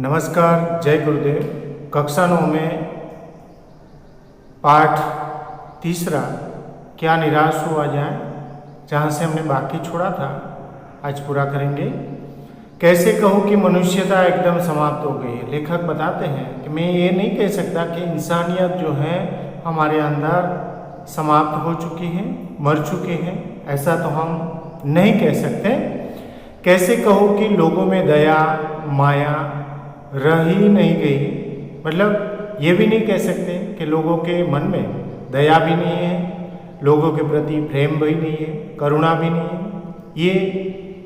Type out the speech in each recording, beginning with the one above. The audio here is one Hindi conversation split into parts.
नमस्कार, जय गुरुदेव। कक्षा 9 में पाठ तीसरा क्या निराश हुआ जाए, जहाँ से हमने बाकी छोड़ा था, आज पूरा करेंगे। कैसे कहूँ कि मनुष्यता एकदम समाप्त हो गई है। लेखक बताते हैं कि मैं ये नहीं कह सकता कि इंसानियत जो है हमारे अंदर समाप्त हो चुकी है, मर चुकी है, ऐसा तो हम नहीं कह सकते। कैसे कहो कि लोगों में दया माया रह ही नहीं गई, मतलब ये भी नहीं कह सकते कि लोगों के मन में दया भी नहीं है, लोगों के प्रति प्रेम भी नहीं है, करुणा भी नहीं है, ये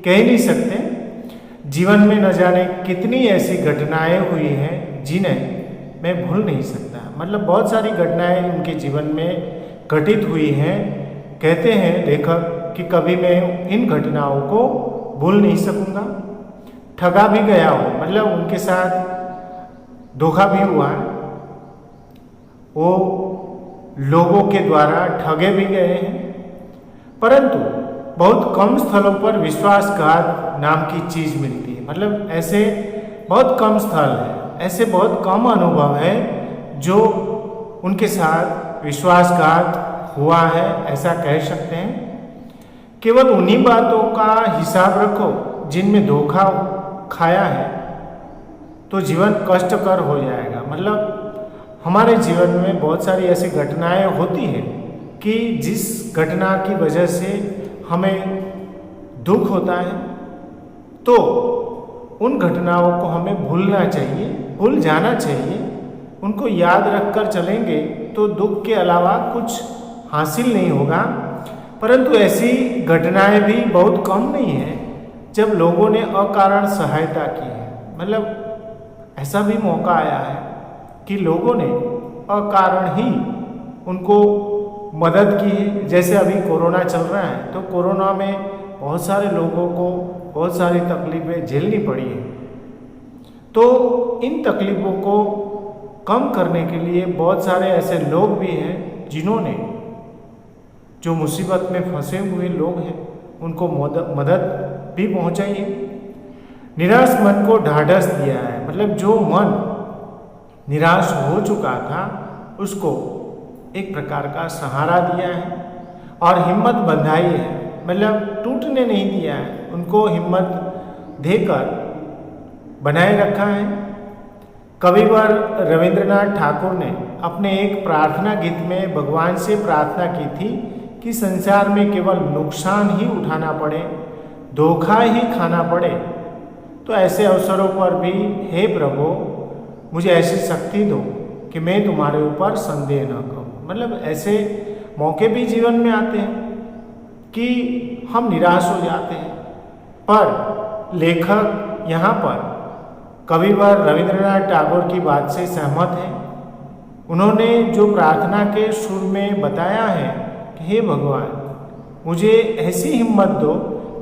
कह नहीं सकते। जीवन में न जाने कितनी ऐसी घटनाएं हुई हैं जिन्हें मैं भूल नहीं सकता। मतलब बहुत सारी घटनाएं उनके जीवन में घटित हुई हैं। कहते हैं लेखक कि कभी मैं इन घटनाओं को भूल नहीं सकूंगा। ठगा भी गया हो, मतलब उनके साथ धोखा भी हुआ, वो लोगों के द्वारा ठगे भी गए हैं, परंतु बहुत कम स्थलों पर विश्वासघात नाम की चीज़ मिलती है। मतलब ऐसे बहुत कम स्थल है, ऐसे बहुत कम अनुभव है जो उनके साथ विश्वासघात हुआ है, ऐसा कह सकते हैं। केवल उन्हीं बातों का हिसाब रखो जिनमें धोखा खाया है तो जीवन कष्टकर हो जाएगा। मतलब हमारे जीवन में बहुत सारी ऐसी घटनाएं होती हैं कि जिस घटना की वजह से हमें दुख होता है, तो उन घटनाओं को हमें भूलना चाहिए, भूल जाना चाहिए। उनको याद रखकर चलेंगे तो दुख के अलावा कुछ हासिल नहीं होगा। परंतु ऐसी घटनाएं भी बहुत कम नहीं है जब लोगों ने अकारण सहायता की है। मतलब ऐसा भी मौका आया है कि लोगों ने अकारण ही उनको मदद की है। जैसे अभी कोरोना चल रहा है, तो कोरोना में बहुत सारे लोगों को बहुत सारी तकलीफें झेलनी पड़ी है। तो इन तकलीफ़ों को कम करने के लिए बहुत सारे ऐसे लोग भी हैं जिन्होंने, जो मुसीबत में फंसे हुए लोग हैं, उनको मदद भी पहुंचाई है। निराश मन को ढाढ़स दिया है। मतलब जो मन निराश हो चुका था उसको एक प्रकार का सहारा दिया है और हिम्मत बंधाई है। मतलब टूटने नहीं दिया है, उनको हिम्मत देकर बनाए रखा है। कविवर रविंद्रनाथ ठाकुर ने अपने एक प्रार्थना गीत में भगवान से प्रार्थना की थी कि संसार में केवल नुकसान ही उठाना पड़े, धोखा ही खाना पड़े, तो ऐसे अवसरों पर भी हे प्रभु मुझे ऐसी शक्ति दो कि मैं तुम्हारे ऊपर संदेह न करूं। मतलब ऐसे मौके भी जीवन में आते हैं कि हम निराश हो जाते हैं, पर लेखक यहाँ पर कविवर रविंद्रनाथ टैगोर की बात से सहमत हैं। उन्होंने जो प्रार्थना के सुर में बताया है कि हे भगवान मुझे ऐसी हिम्मत दो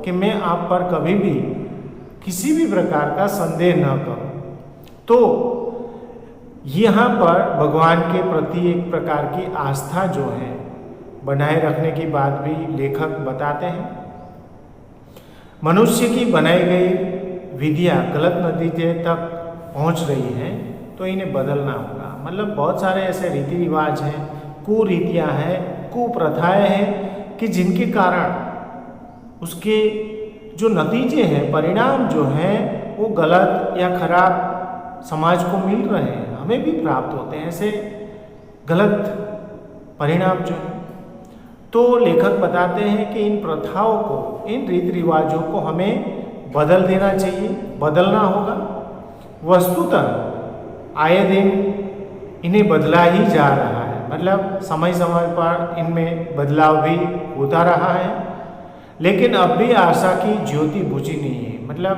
कि मैं आप पर कभी भी किसी भी प्रकार का संदेह न करूं। तो यहाँ पर भगवान के प्रति एक प्रकार की आस्था जो है बनाए रखने की बात भी लेखक बताते हैं। मनुष्य की बनाई गई विधियाँ गलत नतीजे तक पहुँच रही हैं, तो इन्हें बदलना होगा। मतलब बहुत सारे ऐसे रीति रिवाज हैं, कुरीतियाँ हैं, कुप्रथाएँ हैं कि जिनके कारण उसके जो नतीजे हैं, परिणाम जो हैं, वो गलत या खराब समाज को मिल रहे हैं, हमें भी प्राप्त होते हैं ऐसे गलत परिणाम जो हैं। तो लेखक बताते हैं कि इन प्रथाओं को, इन रीति रिवाजों को हमें बदल देना चाहिए, बदलना होगा। वस्तुतः आए दिन इन्हें बदला ही जा रहा है। मतलब समय समय पर इनमें बदलाव भी होता रहा है, लेकिन अब भी आशा की ज्योति बुझी नहीं है। मतलब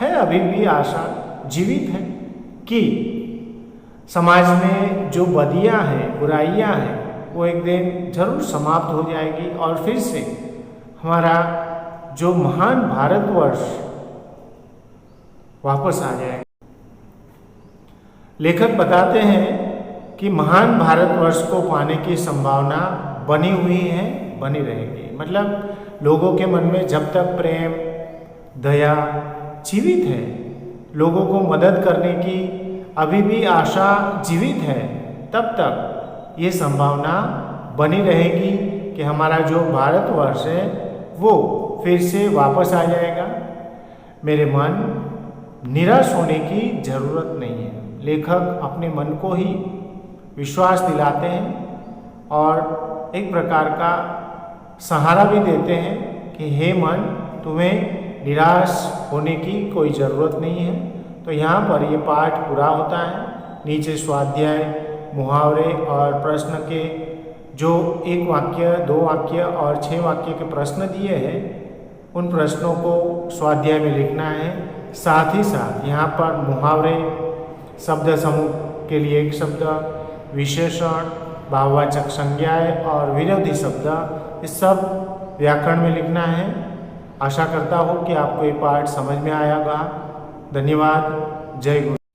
है अभी भी आशा जीवित है कि समाज में जो बदियाँ हैं, बुराइयाँ हैं, वो एक दिन जरूर समाप्त हो जाएगी और फिर से हमारा जो महान भारतवर्ष वापस आ जाएगा। लेखक बताते हैं कि महान भारतवर्ष को पाने की संभावना बनी हुई है, बनी रहेगी। मतलब लोगों के मन में जब तक प्रेम दया जीवित है, लोगों को मदद करने की अभी भी आशा जीवित है, तब तक ये संभावना बनी रहेगी कि हमारा जो भारतवर्ष है वो फिर से वापस आ जाएगा। मेरे मन, निराश होने की ज़रूरत नहीं है। लेखक अपने मन को ही विश्वास दिलाते हैं और एक प्रकार का सहारा भी देते हैं कि हे मन, तुम्हें निराश होने की कोई ज़रूरत नहीं है। तो यहाँ पर ये पाठ पूरा होता है। नीचे स्वाध्याय, मुहावरे और प्रश्न के जो 1 वाक्य, 2 वाक्य और 6 वाक्य के प्रश्न दिए हैं, उन प्रश्नों को स्वाध्याय में लिखना है। साथ ही साथ यहाँ पर मुहावरे, शब्द समूह के लिए एक शब्द, विशेषण, भाववाचक संज्ञाएं और विरोधी शब्द, ये सब व्याकरण में लिखना है। आशा करता हूँ कि आपको ये पाठ समझ में आया होगा। धन्यवाद। जय गुरु।